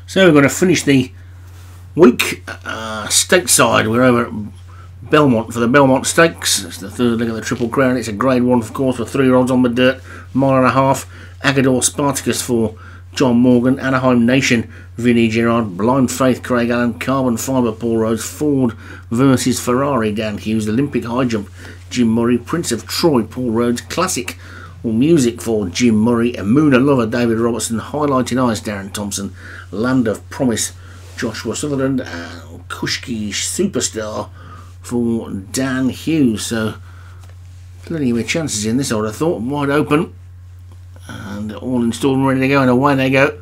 So we're going to finish the week stateside. We're over at Belmont for the Belmont Stakes. It's the third leg of the Triple Crown. It's a grade 1, of course, for 3-year-olds on the dirt. Mile and a half. Agador Spartacus for John Morgan. Anaheim Nation, Vinnie Gerard. Blind Faith, Craig Allen. Carbon Fibre, Paul Rhodes. Ford versus Ferrari, Dan Hughes. Olympic High Jump, Jim Murray. Prince of Troy, Paul Rhodes. Classic Music for Jim Murray. Amuna Lover, David Robertson. Highlighted Eyes, Darren Thompson. Land of Promise, Joshua Sutherland. And Kushki Superstar for Dan Hughes. So plenty of chances in this, I would have thought. Wide open and all installed and ready to go, and away they go.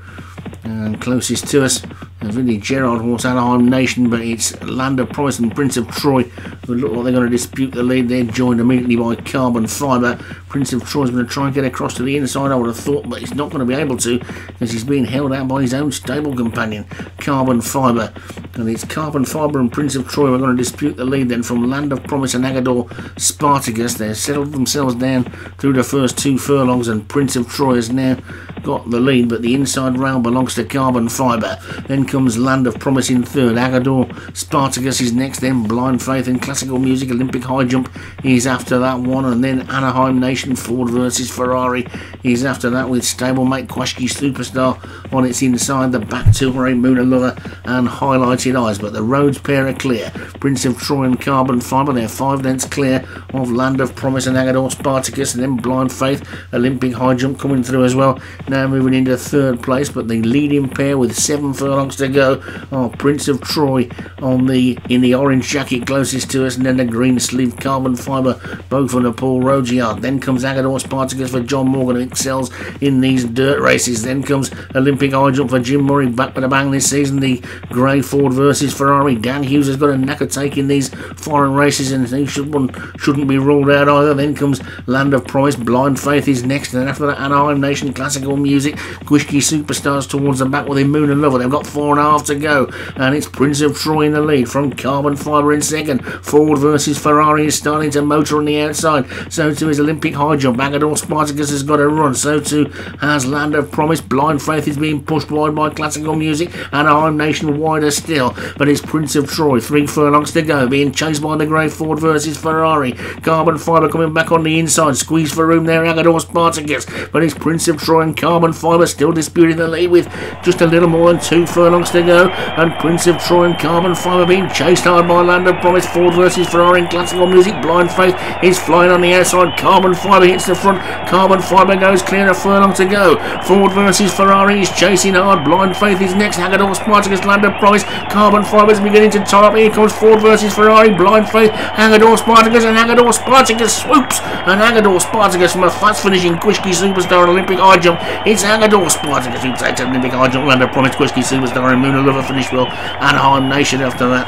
And closest to us, Vinnie Gerard horse, Anaheim Nation, but it's Land of Promise and Prince of Troy who look like they're going to dispute the lead. They're joined immediately by Carbon Fibre. Prince of Troy's going to try and get across to the inside, I would have thought, but he's not going to be able to because he's being held out by his own stable companion, Carbon Fibre. And it's Carbon Fibre and Prince of Troy who are going to dispute the lead then from Land of Promise and Agador Spartacus. They've settled themselves down through the first 2 furlongs, and Prince of Troy has now got the lead, but the inside rail belongs to Carbon Fibre. Then comes Land of Promise in third. Agador Spartacus is next, then Blind Faith and Classical Music. Olympic High Jump is after that one, and then Anaheim Nation, Ford versus Ferrari is after that, with stablemate Quashki Superstar on its inside. The back two are Moon Lover and Highlighted Eyes, but the Rhodes pair are clear. Prince of Troy and Carbon Fibre, they're 5 lengths clear of Land of Promise and Agador Spartacus, and then Blind Faith, Olympic High Jump coming through as well, now moving into third place. But the leading pair with 7 furlongs to go are Prince of Troy in the orange jacket closest to us, and then the green sleeve Carbon Fibre, both on the Paul Rhodes yard. Then comes Agador Spartacus for John Morgan, who excels in these dirt races. Then comes Olympic High Jump for Jim Murray, back with a bang this season. The grey Ford versus Ferrari. Dan Hughes has got a knack of taking these foreign races, and he shouldn't be ruled out either. Then comes Land of Promise. Blind Faith is next, and then after that Anaheim Nation, Classical Music, Quishki Superstars towards the back with the Moon and Lover. They've got 4.5 to go, and it's Prince of Troy in the lead from Carbon Fibre in second. Ford versus Ferrari is starting to motor on the outside. So too is Olympic High Jump. Agador Spartacus has got a run. So too has Land of Promise. Blind Faith is being pushed wide by Classical Music. Anaheim Nation wider still, but it's Prince of Troy. 3 furlongs to go, being chased by the grey Ford versus Ferrari. Carbon Fibre coming back on the inside. Squeeze for room there, Agador Spartacus, but it's Prince of Troy and Carbon Fibre still disputing the lead with just a little more than 2 furlongs to go, and Prince of Troy and Carbon Fibre being chased hard by Land of Promise. Ford versus Ferrari and Classical Music. Blind Faith is flying on the outside. Carbon Fibre hits the front. Carbon Fibre goes clear, a furlong to go. Ford versus Ferrari is chasing hard. Blind Faith is next. Agador Spartacus, Land of Promise. Carbon Fibre is beginning to tie up. Here comes Ford versus Ferrari. Blind Faith, Agador Spartacus, and Agador Spartacus swoops, and Agador Spartacus from a fast finishing Quishki Superstar Olympic High Jump. It's Agador Spartacus who takes Olympic High Jump. Land of Promise, Quishki Superstar, and Moon Lover finish well. Anaheim Nation after that,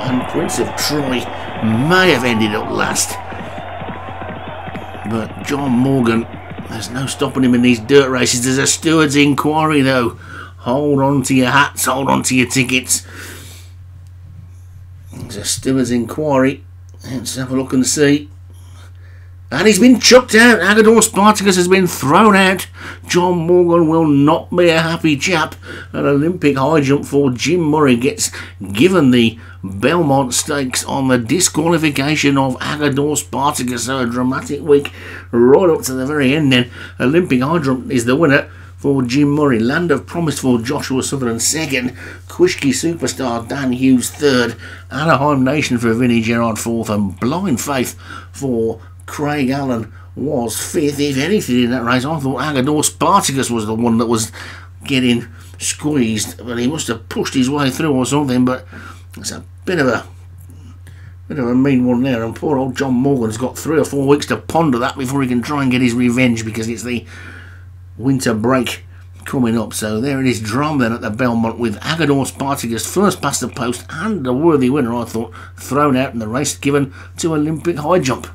and Prince of Troy may have ended up last, but John Morgan, there's no stopping him in these dirt races. There's a steward's inquiry though. Hold on to your hats, hold on to your tickets. There's a steward's inquiry. Let's have a look and see. And he's been chucked out. Agador Spartacus has been thrown out. John Morgan will not be a happy chap. An Olympic High Jump for Jim Murray gets given the Belmont Stakes on the disqualification of Agador Spartacus. So a dramatic week right up to the very end then. Olympic High Jump is the winner for Jim Murray. Land of Promise for Joshua Sutherland second. Quishki Superstar Dan Hughes third. Anaheim Nation for Vinnie Gerard fourth, and Blind Faith for Craig Allen was fifth. If anything in that race, I thought Agador Spartacus was the one that was getting squeezed, but he must have pushed his way through or something. But it's a bit of a mean one there, and poor old John Morgan's got 3 or 4 weeks to ponder that before he can try and get his revenge, because it's the winter break coming up. So there it is, drawn then at the Belmont, with Agador Spartacus first past the post and a worthy winner, I thought, thrown out in the race given to Olympic High Jump.